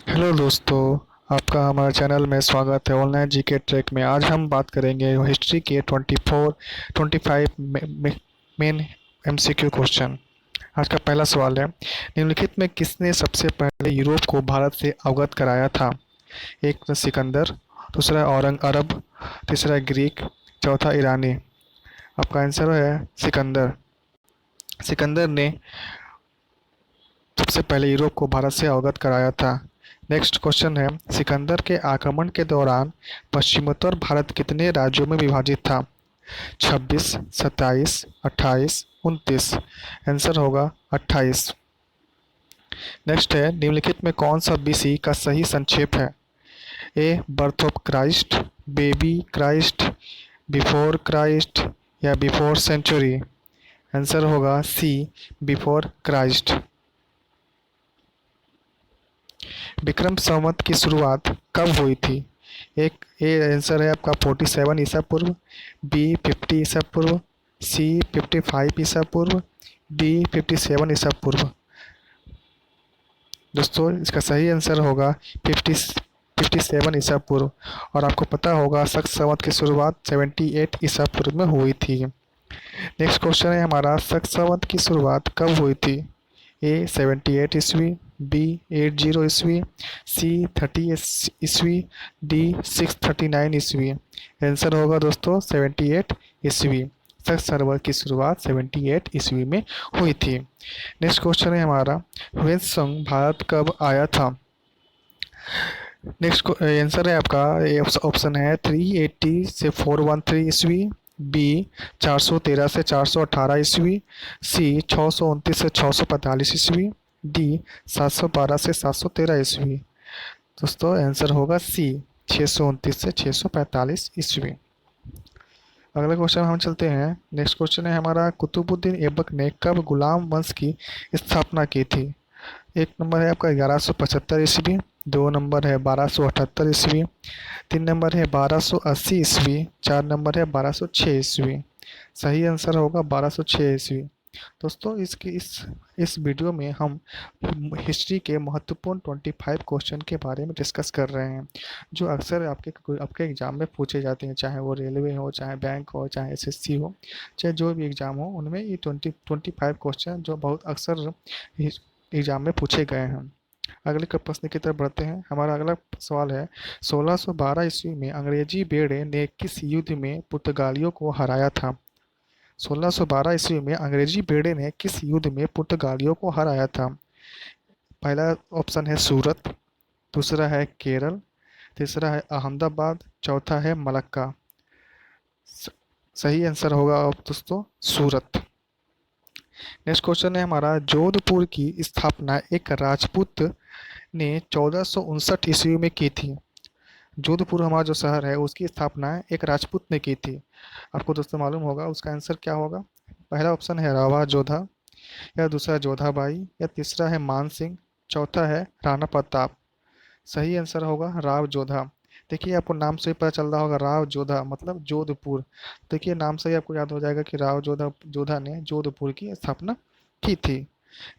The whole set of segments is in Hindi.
हेलो दोस्तों, आपका हमारे चैनल में स्वागत है। ऑनलाइन जीके ट्रैक में आज हम बात करेंगे हिस्ट्री के 25 मेन एमसीक्यू क्वेश्चन। आज का पहला सवाल है, निम्नलिखित में किसने सबसे पहले यूरोप को भारत से अवगत कराया था? एक तो सिकंदर, दूसरा औरंग अरब, तीसरा ग्रीक, चौथा ईरानी। आपका आंसर है सिकंदर। सिकंदर ने सबसे पहले यूरोप को भारत से अवगत कराया था। नेक्स्ट क्वेश्चन है, सिकंदर के आक्रमण के दौरान पश्चिमोत्तर भारत कितने राज्यों में विभाजित था? 26, 27, 28, 29। आंसर होगा 28। नेक्स्ट है, निम्नलिखित में कौन सा बीसी का सही संक्षेप है? ए birth of Christ, baby Christ, before Christ या बिफोर सेंचुरी। आंसर होगा सी, बिफोर क्राइस्ट। विक्रम संवत की शुरुआत कब हुई थी? एक ए आंसर है आपका 47 ईसा पूर्व, बी 50 ईसा पूर्व, सी 55 ईसा पूर्व, डी 57 ईसा पूर्व। दोस्तों इसका सही आंसर होगा 57 ईसा पूर्व। और आपको पता होगा शक संवत की शुरुआत 78 ईसा पूर्व में हुई थी। नेक्स्ट क्वेश्चन है हमारा, शक संवत की शुरुआत कब हुई थी? ए 78 ईस्वी, बी 80 ईस्वी, सी 30 ईस्वी, डी 639 ईस्वी। आंसर होगा दोस्तों 78 ईस्वी। शक सर्वर की शुरुआत 78 ईस्वी में हुई थी। नेक्स्ट क्वेश्चन है हमारा, ह्वेनसंग भारत कब आया था? नेक्स्ट आंसर है आपका, ए ऑप्शन है 380 से 413 ईस्वी, बी 413 से 418 ईस्वी, सी 629 से 645 ईस्वी, डी 712 से 713 ईस्वी। दोस्तों आंसर होगा सी, 629 से 645 ईस्वी। अगला क्वेश्चन हम चलते हैं। नेक्स्ट क्वेश्चन है हमारा, कुतुबुद्दीन ऐबक ने कब गुलाम वंश की स्थापना की थी? एक नंबर है आपका 1175 ईस्वी, दो नंबर है 1278 ईस्वी, तीन नंबर है 1280 ईस्वी, चार नंबर है 1206 ईस्वी। सही आंसर होगा 1206 ईस्वी। दोस्तों इसकी इस वीडियो में हम हिस्ट्री के महत्वपूर्ण 25 क्वेश्चन के बारे में डिस्कस कर रहे हैं, जो अक्सर आपके एग्जाम में पूछे जाते हैं, चाहे वो रेलवे हो, चाहे बैंक हो, चाहे एसएससी हो, चाहे जो भी एग्जाम हो, उनमें ये 25 क्वेश्चन जो बहुत अक्सर एग्जाम में पूछे गए हैं। अगले प्रश्न की तरफ बढ़ते हैं। हमारा अगला सवाल है, 1612 ईस्वी में अंग्रेजी बेड़े ने किस युद्ध में पुर्तगालियों को हराया था? 1612 ईस्वी में अंग्रेजी बेड़े ने किस युद्ध में पुर्तगालियों को हराया था? पहला ऑप्शन है सूरत, दूसरा है केरल, तीसरा है अहमदाबाद, चौथा है मलक्का। स- सही आंसर होगा अब दोस्तों सूरत। नेक्स्ट क्वेश्चन है हमारा, जोधपुर की स्थापना एक राजपूत ने 1459 ईस्वी में की थी। जोधपुर हमारा जो शहर है उसकी स्थापना एक राजपूत ने की थी। आपको दोस्तों मालूम होगा उसका आंसर क्या होगा? पहला ऑप्शन है रावा जोधा, या दूसरा जोधाबाई, या तीसरा है मान सिंह, चौथा है राणा प्रताप। सही आंसर होगा राव जोधा। देखिए आपको नाम से ही पता चल रहा होगा, राव जोधा मतलब जोधपुर। देखिए नाम से ही आपको याद हो जाएगा कि राव जोधा जोधा ने जोधपुर की स्थापना की थी।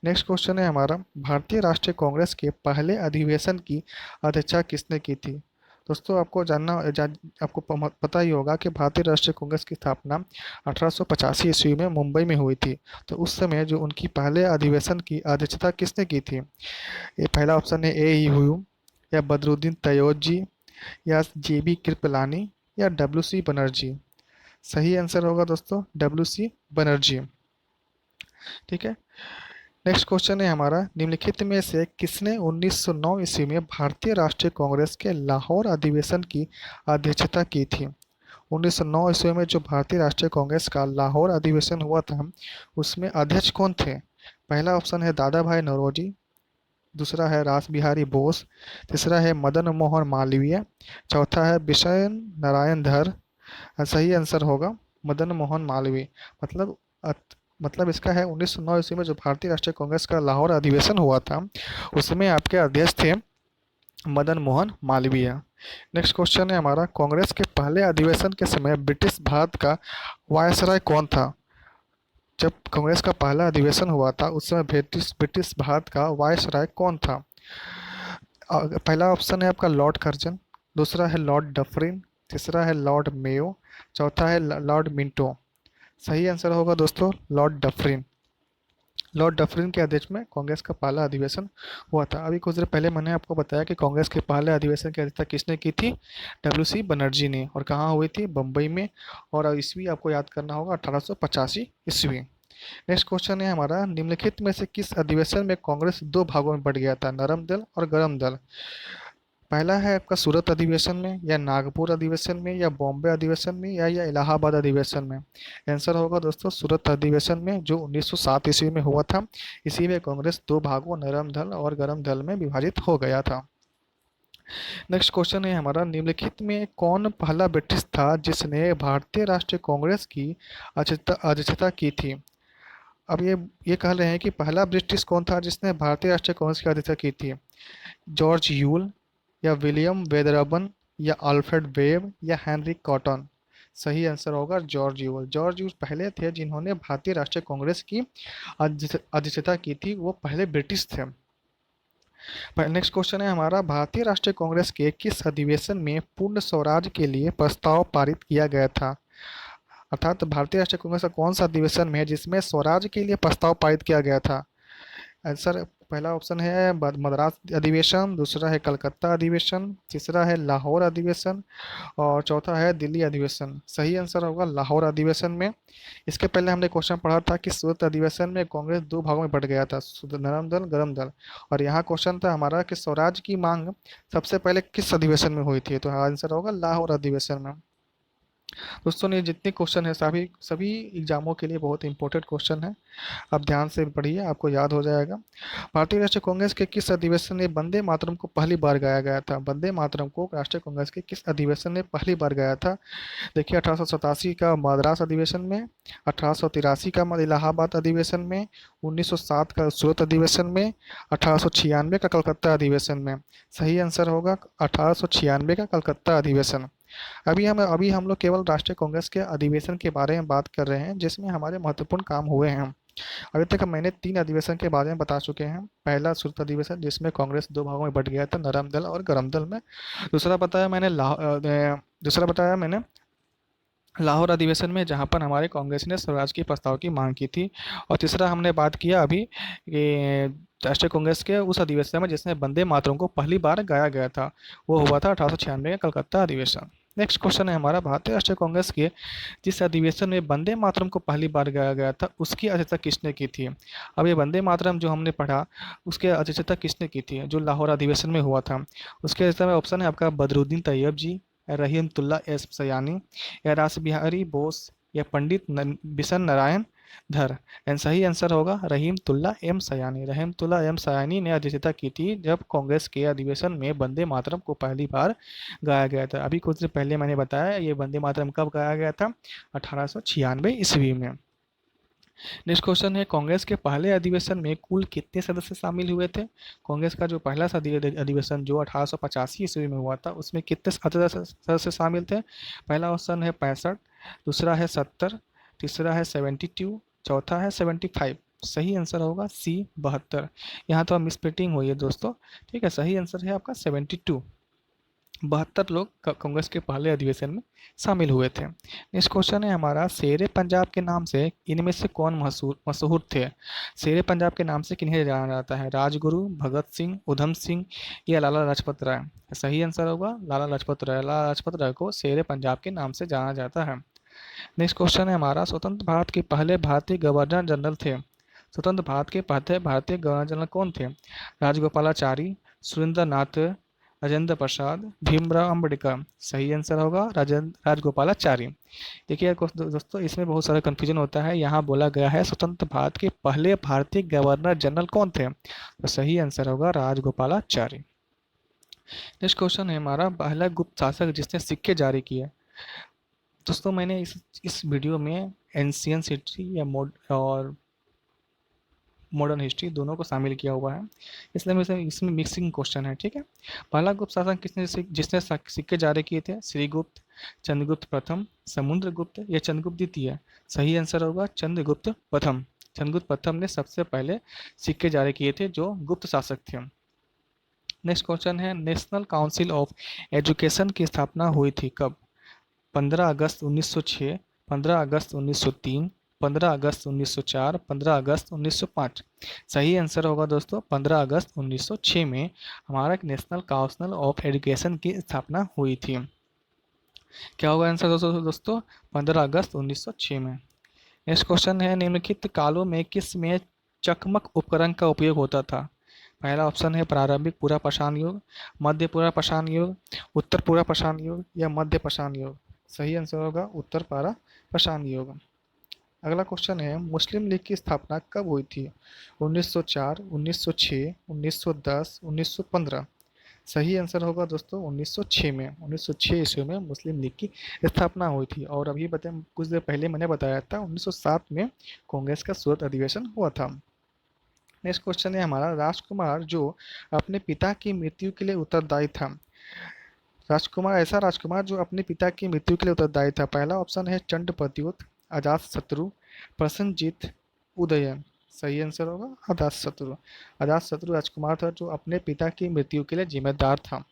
नेक्स्ट क्वेश्चन है हमारा, भारतीय राष्ट्रीय कांग्रेस के पहले अधिवेशन की अध्यक्षता किसने की थी? दोस्तों आपको पता ही होगा कि भारतीय राष्ट्रीय कांग्रेस की स्थापना 1885 ईस्वी में मुंबई में हुई थी। तो उस समय जो उनकी पहले अधिवेशन की अध्यक्षता किसने की थी? ये पहला ऑप्शन है ए ही हुयूम, या बदरुद्दीन तैयबजी, या जेबी कृपलानी, या डब्ल्यू सी बनर्जी। सही आंसर होगा दोस्तों डब्ल्यू सी बनर्जी। ठीक है। नेक्स्ट क्वेश्चन है हमारा, निम्नलिखित में से किसने 1909 ईस्वी में भारतीय राष्ट्रीय कांग्रेस के लाहौर अधिवेशन की अध्यक्षता की थी? 1909 ईस्वी में जो भारतीय राष्ट्रीय कांग्रेस का लाहौर अधिवेशन हुआ था, उसमें अध्यक्ष कौन थे? पहला ऑप्शन है दादा भाई नौरोजी, दूसरा है रास बिहारी बोस, तीसरा है मदन मोहन मालवीय, चौथा है बिशन नारायण धर। सही आंसर होगा मदन मोहन मालवीय। मतलब मतलब इसका है 1909 ईस्वी में जो भारतीय राष्ट्रीय कांग्रेस का लाहौर अधिवेशन हुआ था, उसमें आपके अध्यक्ष थे मदन मोहन मालवीय। नेक्स्ट क्वेश्चन है हमारा, कांग्रेस के पहले अधिवेशन के समय ब्रिटिश भारत का वायसराय कौन था? जब कांग्रेस का पहला अधिवेशन हुआ था उस समय ब्रिटिश ब्रिटिश भारत का वायसराय कौन था? पहला ऑप्शन है आपका लॉर्ड कर्जन, दूसरा है लॉर्ड डफरिन, तीसरा है लॉर्ड मेयो, चौथा है लॉर्ड मिंटो। सही आंसर होगा दोस्तों लॉर्ड डफरिन। लॉर्ड डफरिन के अध्यक्ष में कांग्रेस का पहला अधिवेशन हुआ था। अभी कुछ देर पहले मैंने आपको बताया कि कांग्रेस के पहले अधिवेशन की अध्यक्षता किसने की थी? डब्ल्यू सी बनर्जी ने। और कहाँ हुई थी? बम्बई में। और ईस्वी आपको याद करना होगा 1885 ईस्वी। नेक्स्ट क्वेश्चन है हमारा, निम्नलिखित में से किस अधिवेशन में कांग्रेस दो भागों में बंट गया था? नरम दल और गरम दल। पहला है आपका सूरत अधिवेशन में, या नागपुर अधिवेशन में, या बॉम्बे अधिवेशन में, या इलाहाबाद अधिवेशन में। आंसर होगा दोस्तों सूरत अधिवेशन में, जो 1907 ईस्वी में हुआ था। इसी में कांग्रेस दो भागों नरम दल और गरम दल में विभाजित हो गया था। नेक्स्ट क्वेश्चन है हमारा, निम्नलिखित में कौन पहला ब्रिटिश था जिसने भारतीय राष्ट्रीय कांग्रेस की अध्यक्षता की थी? अब ये कह रहे हैं कि पहला ब्रिटिश कौन था जिसने भारतीय राष्ट्रीय कांग्रेस की अध्यक्षता की थी? जॉर्ज यूल, या विलियम वेदरबन, या अल्फ्रेड वेब, या हेनरी कॉटन। सही आंसर होगा जॉर्ज यूल। जॉर्ज यूल पहले थे जिन्होंने भारतीय राष्ट्रीय कांग्रेस की अध्यक्षता की थी, वो पहले ब्रिटिश थे। नेक्स्ट क्वेश्चन है हमारा, भारतीय राष्ट्रीय कांग्रेस के किस अधिवेशन में पूर्ण स्वराज के लिए प्रस्ताव पारित किया गया था? अर्थात भारतीय राष्ट्रीय कांग्रेस का कौन सा अधिवेशन है जिसमें स्वराज के लिए प्रस्ताव पारित किया गया था? आंसर पहला ऑप्शन है मद्रास अधिवेशन, दूसरा है कलकत्ता अधिवेशन, तीसरा है लाहौर अधिवेशन, और चौथा है दिल्ली अधिवेशन। सही आंसर होगा लाहौर अधिवेशन में। इसके पहले हमने क्वेश्चन पढ़ा था कि सूरत अधिवेशन में कांग्रेस दो भागों में बंट गया था, नरम दल गरम दल। और यहाँ क्वेश्चन था हमारा कि स्वराज की मांग सबसे पहले किस अधिवेशन में हुई थी? तो आंसर होगा लाहौर अधिवेशन में। दोस्तों ने जितने क्वेश्चन है सभी सभी एग्जामों के लिए बहुत इंपॉर्टेंट क्वेश्चन है। आप ध्यान से पढ़िए, आपको याद हो जाएगा। भारतीय राष्ट्रीय कांग्रेस के किस अधिवेशन में वंदे मातरम को पहली बार गाया गया था? वंदे मातरम को राष्ट्रीय कांग्रेस के किस अधिवेशन में पहली बार गाया था? देखिए 1887 का मद्रास अधिवेशन में, 1883 का इलाहाबाद अधिवेशन में, 1907 का सूरत अधिवेशन में, 1896 का कलकत्ता अधिवेशन में। सही आंसर होगा 1896 का कलकत्ता अधिवेशन। अभी हम लोग केवल राष्ट्रीय कांग्रेस के अधिवेशन के बारे में बात कर रहे हैं जिसमें हमारे महत्वपूर्ण काम हुए हैं। अभी तक मैंने 3 अधिवेशन के बारे में बता चुके हैं। पहला सूरत अधिवेशन जिसमें कांग्रेस दो भागों में बंट गया था, नरम दल और गरम दल में। दूसरा बताया मैंने लाहौर अधिवेशन में, जहां पर हमारे कांग्रेस ने स्वराज की प्रस्ताव की मांग की थी। और तीसरा हमने बात किया अभी कि राष्ट्रीय कांग्रेस के उस अधिवेशन में जिसमें वंदे मातरम को पहली बार गाया गया था, वो हुआ था 1896 का कलकत्ता अधिवेशन। नेक्स्ट क्वेश्चन है हमारा, भारतीय राष्ट्रीय कांग्रेस के जिस अधिवेशन में वंदे मातरम को पहली बार गाया गया था उसकी अध्यक्षता किसने की थी? अब ये वंदे मातरम जो हमने पढ़ा उसके अध्यक्षता किसने की थी जो लाहौर अधिवेशन में हुआ था? उसके अध्यक्षता में ऑप्शन है आपका बदरुद्दीन तैयब जी, रहीमतुल्ला एस सयानी, या रास बिहारी बोस, या पंडित बिशन नारायण धर। एंड सही आंसर होगा रहीमतुल्ला एम सयानी। रहीमतुल्ला एम सयानी ने अध्यक्षता की थी जब कांग्रेस के अधिवेशन में वंदे मातरम को पहली बार गाया गया था। अभी कुछ देर पहले मैंने बताया ये वंदे मातरम कब गाया गया था? 1896 ईस्वी में। नेक्स्ट क्वेश्चन है, कांग्रेस के पहले अधिवेशन में कुल कितने सदस्य शामिल हुए थे? कांग्रेस का जो पहला अधिवेशन जो 1885 ईस्वी में हुआ था उसमें कितने सदस्य शामिल थे? पहला ऑप्शन है 65, दूसरा है 70, तीसरा है 72, चौथा है 75। सही आंसर होगा सी 72। यहाँ तो मिसप्रिंटिंग हुई है दोस्तों। ठीक है, सही आंसर है आपका 72। 72 लोग कांग्रेस के पहले अधिवेशन में शामिल हुए थे। नेक्स्ट क्वेश्चन है हमारा, शेरे पंजाब के नाम से इनमें से कौन मशहूर थे? शेरे पंजाब के नाम से किन्हें जाना जाता है? राजगुरु, भगत सिंह, उधम सिंह, या लाला लाजपत राय। सही आंसर होगा लाला लाजपत राय। लाला लाजपत राय को शेरे पंजाब के नाम से जाना जाता है। नेक्स्ट क्वेश्चन है हमारा, स्वतंत्र भारत के पहले भारतीय गवर्नर जनरल थे? स्वतंत्र भारत के पहले भारतीय गवर्नर जनरल कौन थे? राजगोपालाचारी, सुरेंद्र नाथ, राजेंद्र प्रसाद, भीमराव अम्बेडकर। सही आंसर होगा राजगोपालाचारी। देखिए दोस्तों इसमें बहुत सारा कन्फ्यूजन होता है। यहाँ बोला गया है स्वतंत्र भारत के पहले भारतीय गवर्नर जनरल कौन थे, तो सही आंसर होगा राजगोपालाचारी। नेक्स्ट क्वेश्चन है हमारा, पहला गुप्त शासक जिसने सिक्के जारी किए? दोस्तों मैंने इस वीडियो में एंशियंट हिस्ट्री या और मॉडर्न हिस्ट्री दोनों को शामिल किया हुआ है, इसलिए मैं इसमें मिक्सिंग क्वेश्चन है। ठीक है, पहला गुप्त शासक जिसने सिक्के जारी किए थे? श्रीगुप्त, चंद्रगुप्त प्रथम, समुद्रगुप्त, या चंद्रगुप्त द्वितीय। सही आंसर होगा चंद्रगुप्त प्रथम। चंद्रगुप्त प्रथम ने सबसे पहले सिक्के जारी किए थे जो गुप्त शासक थे। नेक्स्ट क्वेश्चन है, नेशनल काउंसिल ऑफ एजुकेशन की स्थापना हुई थी कब? 15 अगस्त 1906, 15 अगस्त 1903, 15 अगस्त 1904, 15 अगस्त 1905। सही आंसर होगा दोस्तों 15 अगस्त 1906 में हमारा नेशनल काउंसिल ऑफ एजुकेशन की स्थापना हुई थी। क्या होगा आंसर दोस्तों 15 अगस्त 1906 में। नेक्स्ट क्वेश्चन है, निम्नलिखित कालों में किस में चकमक उपकरण का उपयोग होता था? पहला ऑप्शन है प्रारंभिक पूरा पाषाण युग, मध्य पूरा पाषाण युग, उत्तर पूरा पाषाण युग या मध्य पाषाण युग। सही आंसर होगा उत्तर पूरा पाषाण युग। अगला क्वेश्चन है, मुस्लिम लीग की स्थापना कब हुई थी? 1904, 1906, 1910, 1915। सही आंसर होगा दोस्तों 1906 में। 1906 ईस्वी में मुस्लिम लीग की स्थापना हुई थी। और अभी बताएं, कुछ देर पहले मैंने बताया था 1907 में कांग्रेस का सूरत अधिवेशन हुआ था। नेक्स्ट क्वेश्चन है हमारा, राजकुमार जो अपने पिता की मृत्यु के लिए उत्तरदायी था। राजकुमार, ऐसा राजकुमार जो अपने पिता की मृत्यु के लिए उत्तरदायी था। पहला ऑप्शन है चंड प्रद्योत, अजातशत्रु, प्रसन्नजीत, उदयन। सही आंसर होगा अजातशत्रु। अजातशत्रु राजकुमार था जो अपने पिता की मृत्यु के लिए जिम्मेदार था।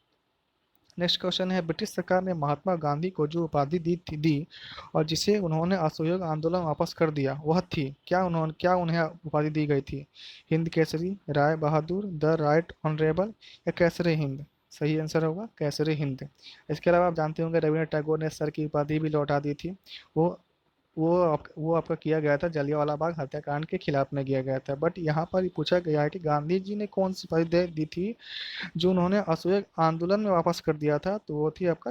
नेक्स्ट क्वेश्चन है, ब्रिटिश सरकार ने महात्मा गांधी को जो उपाधि दी और जिसे उन्होंने असहयोग आंदोलन वापस कर दिया वह थी, क्या उन्हें उपाधि दी गई थी? Hind Kesari, Rai Bahadur, the right honourable या केसरी हिंद। सही आंसर होगा केसरी हिंद। इसके अलावा आप जानते होंगे रविन्द्रनाथ टैगोर ने सर की उपाधि भी लौटा दी थी। वो वो आपका किया गया था जलियांवाला बाग हत्याकांड के खिलाफ में किया गया था। बट यहाँ पर ये पूछा गया है कि गांधी जी ने कौन सी उपाधि दी थी जो उन्होंने असहयोग आंदोलन में वापस कर दिया था, तो वो थी आपका